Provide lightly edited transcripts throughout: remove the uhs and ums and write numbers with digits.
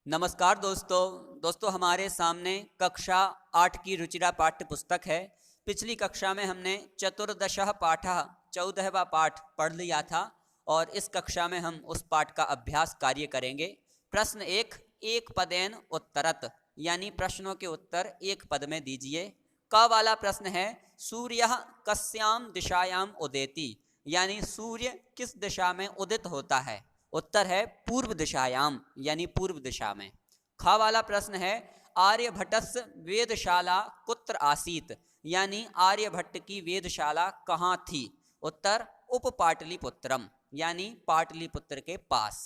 नमस्कार दोस्तों हमारे सामने कक्षा 8 की रुचिरा पाठ्य पुस्तक है। पिछली कक्षा में हमने चतुर्दशः पाठः 14वां पाठ पढ़ लिया था और इस कक्षा में हम उस पाठ का अभ्यास कार्य करेंगे। प्रश्न एक पदेन उत्तरत, यानी प्रश्नों के उत्तर एक पद में दीजिए। क वाला प्रश्न है सूर्यः कस्याम दिशायाम उदेति, यानी सूर्य किस दिशा में उदित होता है। उत्तर है पूर्व दिशायाम, यानी पूर्व दिशा में। ख वाला प्रश्न है आर्यभट्टस्य वेदशाला कुत्र आसीत, यानी आर्यभट्ट की वेदशाला कहाँ थी। उत्तर उप पाटलिपुत्रम, यानी पाटलिपुत्र के पास।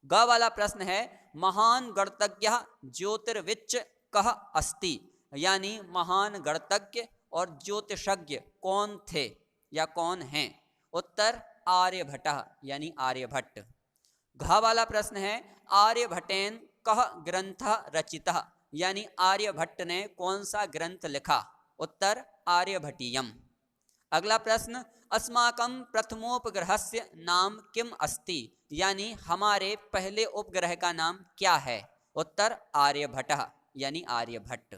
ग वाला प्रश्न है महान गणतज्ञ ज्योतिर्विच कह अस्ति, यानी महान गणतज्ञ और ज्योतिषज्ञ कौन थे या कौन हैं। उत्तर आर्यभट्टः, यानी आर्यभट्ट। घ वाला प्रश्न है आर्यभट्टेन कह ग्रंथ रचितः, यानी आर्यभट्ट ने कौन सा ग्रंथ लिखा। उत्तर आर्यभटीयम। अगला प्रश्न अस्माकं प्रथमोपग्रहस्य नाम किम अस्ति, यानी हमारे पहले उपग्रह का नाम क्या है। उत्तर आर्यभट्टः, यानी आर्यभट्ट।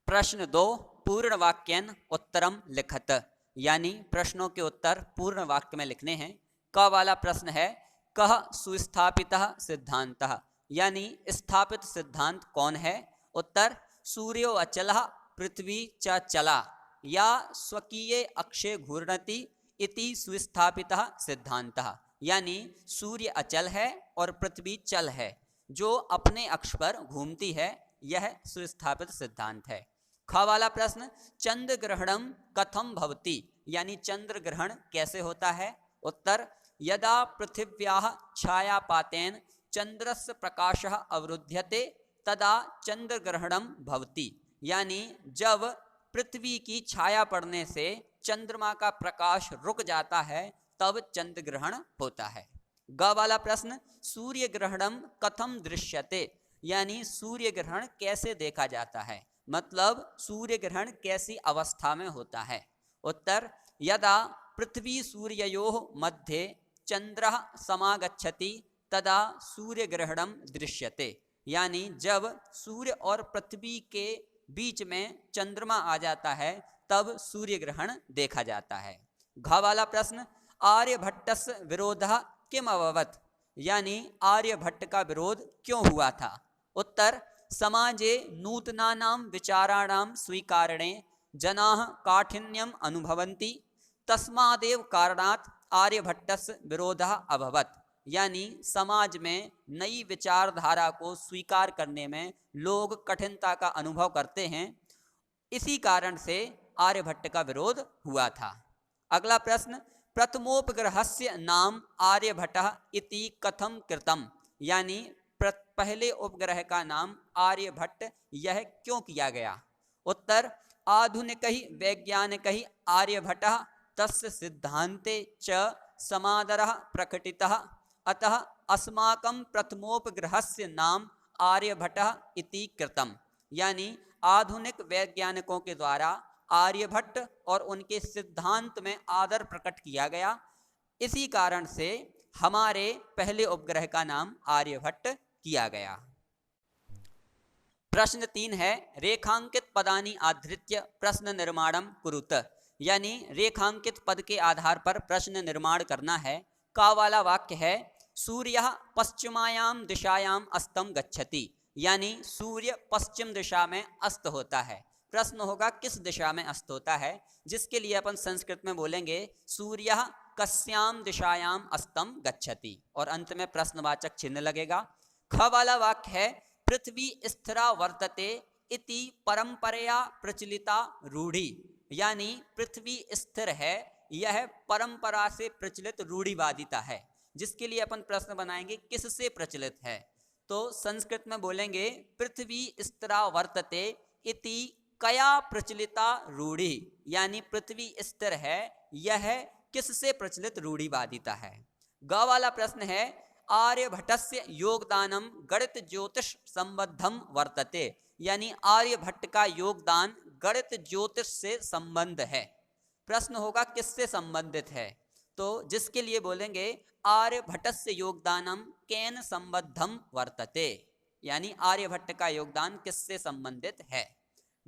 प्रश्न 2 पूर्ण वाक्यन उत्तरम लिखत, यानी प्रश्नों के उत्तर पूर्ण वाक्य में लिखने हैं। क वाला प्रश्न है कह सुस्थापितः सिद्धांतः, यानी स्थापित सिद्धांत कौन है। उत्तर सूर्यो अचलः पृथ्वी च चला या स्वकीय अक्षे घूर्णति इति सुस्थापितः सिद्धांतः, यानी सूर्य अचल है और पृथ्वी चल है, जो अपने अक्ष पर घूमती है, यह सुस्थापित सिद्धांत है। ख वाला प्रश्न चंद्र ग्रहणम कथम भवति, यानी चंद्र ग्रहण कैसे होता है। उत्तर यदा पृथिव्याः छायापातेन चंद्रस्य प्रकाशः अवरुध्यते तदा चंद्र ग्रहणम भवति, यानी जब पृथ्वी की छाया पड़ने से चंद्रमा का प्रकाश रुक जाता है तब चंद्र ग्रहण होता है। ग वाला प्रश्न सूर्य ग्रहणम कथम दृश्यते, यानी सूर्य ग्रहण कैसे देखा जाता है, मतलब सूर्य ग्रहण कैसी अवस्था में होता है। उत्तर यदा पृथ्वी सूर्ययोः मध्ये चंद्रः समागच्छति तदा सूर्य ग्रहणम दृश्यते, यानी जब सूर्य और पृथ्वी के बीच में चंद्रमा आ जाता है तब सूर्य ग्रहण देखा जाता है। घ वाला प्रश्न आर्यभट्टस्य विरोधः किम अभवत्, यानी आर्यभट्ट का विरोध क्यों हुआ था। उत्तर समाजे नूतनानां विचाराणां स्वीकारणे जनाः काठिन्यम अनुभवन्ति तस्मादेव कारणात् आर्यभट्टस्य विरोधः अभवत्, यानी समाज में नई विचारधारा को स्वीकार करने में लोग कठिनता का अनुभव करते हैं, इसी कारण से आर्यभट्ट का विरोध हुआ था। अगला प्रश्न प्रथमोपग्रहस्य नाम आर्यभट्टः इति कथम कृतम, यानी पहले उपग्रह का नाम आर्यभट्ट यह क्यों किया गया। उत्तर आधुनिकैः वैज्ञानिकैः आर्यभट्टः तस्य सिद्धान्ते च समादरः प्रकटितः अतः अस्माकं प्रथमोपग्रहस्य नाम आर्यभट्टः इति कृतम, यानी आधुनिक वैज्ञानिकों के द्वारा आर्यभट्ट और उनके सिद्धांत में आदर प्रकट किया गया, इसी कारण से हमारे पहले उपग्रह का नाम आर्यभट्ट किया गया। प्रश्न 3 है रेखांकित पदानि आधृत्य प्रश्न निर्माणम कुरुत, यानी रेखांकित पद के आधार पर प्रश्न निर्माण करना है। का वाला वाक्य है सूर्यः पश्चिमायाम दिशायाम अस्तम गच्छति, यानी सूर्य पश्चिम दिशा में अस्त होता है। प्रश्न होगा किस दिशा में अस्त होता है, जिसके लिए अपन संस्कृत में बोलेंगे सूर्यः कस्याम दिशायाम अस्तम गच्छति और अंत में प्रश्नवाचक चिन्ह लगेगा। ख वाला वाक्य है पृथ्वी स्थिरा वर्तते इति परंपरया प्रचलिता रूढ़ी, यानी पृथ्वी स्थिर है यह परंपरा से प्रचलित रूढ़िवादिता है, जिसके लिए अपन प्रश्न बनाएंगे किससे प्रचलित है। तो संस्कृत में बोलेंगे पृथ्वी स्थिरा वर्तते इति कया प्रचलिता रूढ़ी, यानी पृथ्वी स्थिर है यह किससे प्रचलित रूढ़िवादिता है। ग वाला प्रश्न है आर्यभट्टस्य योगदानम गणित ज्योतिष संबद्धम वर्तते, यानी आर्यभट्ट का योगदान गणित ज्योतिष से संबंध है। प्रश्न होगा किससे संबंधित है, तो जिसके लिए बोलेंगे आर्यभट्टस्य योगदानम केन संबद्धम वर्तते, यानी आर्यभट्ट का योगदान किससे संबंधित है।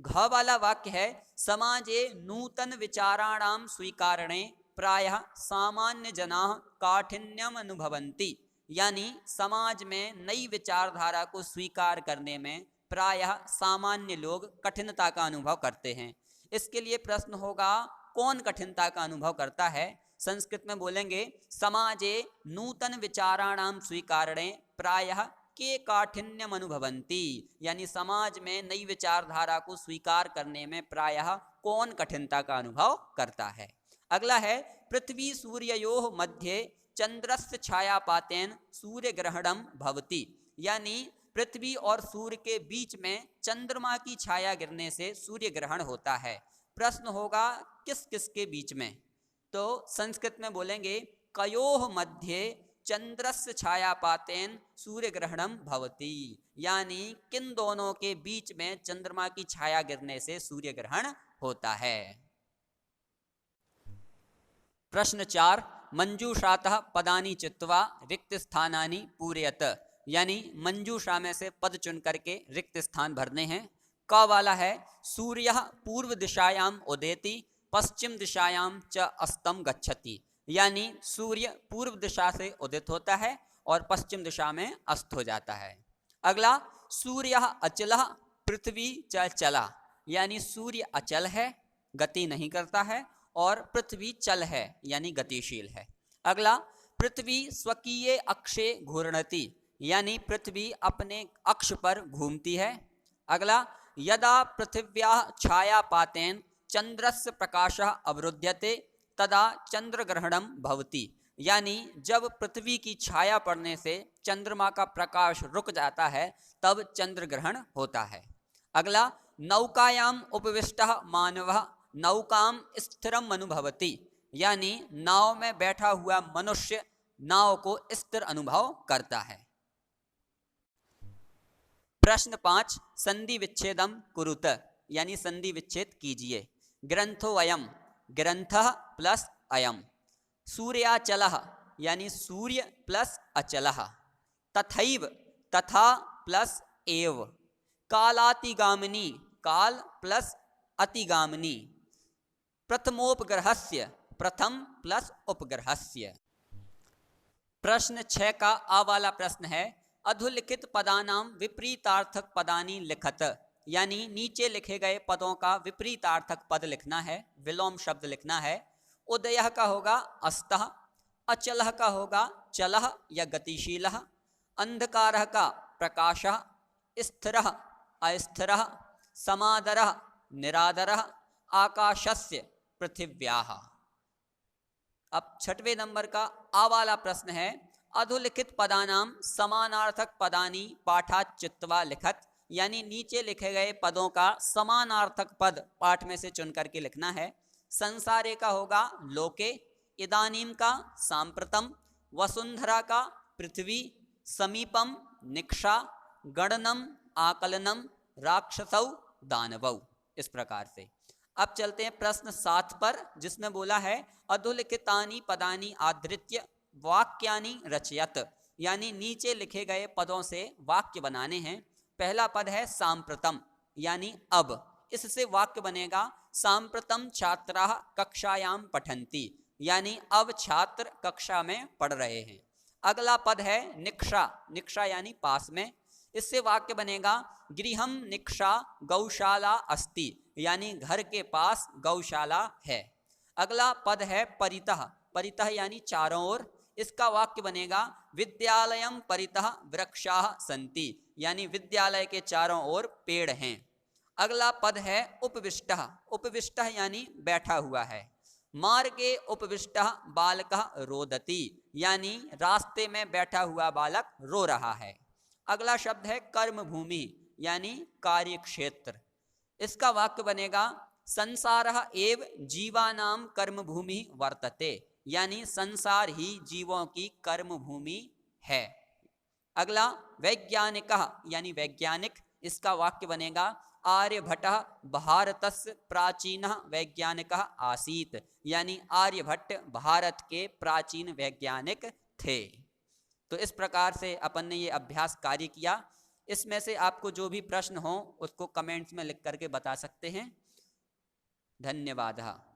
घ वाला वाक्य है समाजे नूतन विचाराणाम स्वीकारणे प्रायः सामान्य जनाः काठिन्यम अनुभवन्ति, यानी समाज में नई विचारधारा को स्वीकार करने में प्रायः सामान्य लोग कठिनता का अनुभव करते हैं। इसके लिए प्रश्न होगा कौन कठिनता का अनुभव करता है। संस्कृत में बोलेंगे समाजे नूतन विचाराणाम स्वीकारणे प्रायः के काठिन्यम अनुभवन्ति, यानी समाज में नई विचारधारा को स्वीकार करने में प्रायः कौन कठिनता का अनुभव करता है। अगला है पृथ्वी सूर्ययोः मध्ये चंद्रस्य छायापातेन सूर्य ग्रहणम भवति, यानी पृथ्वी और सूर्य के बीच में चंद्रमा की छाया गिरने से सूर्य ग्रहण होता है। प्रश्न होगा किस किस के बीच में, तो संस्कृत में बोलेंगे कयोः मध्ये चंद्रस्य छायापातेन सूर्य ग्रहणम भवति, यानी किन दोनों के बीच में चंद्रमा की छाया गिरने से सूर्य ग्रहण होता है। प्रश्न 4 मंजूषातः पदानि चित्वा रिक्त स्थानानि पूरयत, यानी मंजूषा में से पद चुन करके रिक्त स्थान भरने हैं। क वाला है सूर्यः पूर्व दिशायाम उदेति पश्चिम दिशायाम च अस्तम गच्छति, यानी सूर्य पूर्व दिशा से उदित होता है और पश्चिम दिशा में अस्त हो जाता है। अगला सूर्यः अचलः पृथ्वी च चला, यानी सूर्य अचल है, गति नहीं करता है, और पृथ्वी चल है यानी गतिशील है। अगला पृथ्वी स्वकीय अक्षे घूर्णति, यानी पृथ्वी अपने अक्ष पर घूमती है। अगला यदा पृथिव्याः छायापातेन चंद्रस्य प्रकाशः अवरुध्यते तदा चंद्रग्रहणम भवति, यानी जब पृथ्वी की छाया पड़ने से चंद्रमा का प्रकाश रुक जाता है तब चंद्रग्रहण होता है। अगला नौकायाम उपविष्टः मानवः नौकाम स्थिरम अनुभवति, यानी नाव में बैठा हुआ मनुष्य नाव को स्थिर अनुभव करता है। प्रश्न 5 संधि विच्छेदम कुरुत, यानी संधि विच्छेद कीजिए। ग्रंथो अयम, ग्रंथः प्लस अयम। सूर्याचलः, यानी सूर्य प्लस अचलः। तथैव, तथा प्लस एव। कालातिगामिनी, काल प्लस अतिगामिनी। प्रथमोपग्रहस्य, प्रथम प्लस उपग्रहस्य। प्रश्न 6 का आ वाला प्रश्न है अधोलिखित पदानाम विपरीतार्थक पदानी लिखत, यानी नीचे लिखे गए पदों का विपरीतार्थक पद लिखना है, विलोम शब्द लिखना है। उदयः का होगा अस्तः, अचलः का होगा चलः या गतिशीलः, अंधकारः का प्रकाशः, स्थिरः अस्थिरः, समादरः निरादरः, आकाशस्य पृथिव्याः। अब 6वें नंबर का आ वाला प्रश्न है अधोलिखित पदानाम समानार्थक पदानी पाठात् चित्वा लिखत, यानी नीचे लिखे गए पदों का समानार्थक पद पाठ में से चुन करके लिखना है। संसारे का होगा लोके, इदानीम का सांप्रतम, वसुंधरा का पृथ्वी, समीपम निक्षा, गणनम आकलनम, राक्षसौ दानवौ। इस प्रकार से अब चलते हैं प्रश्न 7 पर, जिसमें बोला है अधोलिखितानि पदानि आधृत्य वाक्यानि रचयत, यानी नीचे लिखे गए पदों से वाक्य बनाने हैं। पहला पद है सांप्रतम, यानी अब, इससे वाक्य बनेगा सांप्रतम छात्राः कक्षायाम पठन्ति, यानी अब छात्र कक्षा में पढ़ रहे हैं। अगला पद है निक्षा, निक्षा यानी पास में, इससे वाक्य बनेगा गृहम निक्षा गौशाला अस्ति, यानी घर के पास गौशाला है। अगला पद है परितः, परितः यानी चारों ओर, इसका वाक्य बनेगा विद्यालयम परितः वृक्षाः सन्ति, यानी विद्यालय के चारों ओर पेड़ हैं। अगला पद है उपविष्टः, उपविष्टः यानी बैठा हुआ है। मार्गे उपविष्टः बालकः रोदति, यानी रास्ते में बैठा हुआ बालक रो रहा है। अगला शब्द है कर्म भूमि, यानी कार्य क्षेत्र, इसका वाक्य बनेगा संसारः एव जीवानाम कर्म भूमि वर्तते, यानी संसार ही जीवों की कर्म भूमि है। अगला वैज्ञानिकः यानी वैज्ञानिक, इसका वाक्य बनेगा आर्यभट्टः भारतस्य प्राचीनः वैज्ञानिकः आसीत्, यानी आर्यभट्ट भारत के प्राचीन वैज्ञानिक थे। तो इस प्रकार से अपन ने ये अभ्यास कार्य किया। इसमें से आपको जो भी प्रश्न हो उसको कमेंट्स में लिख करके बता सकते हैं। धन्यवाद।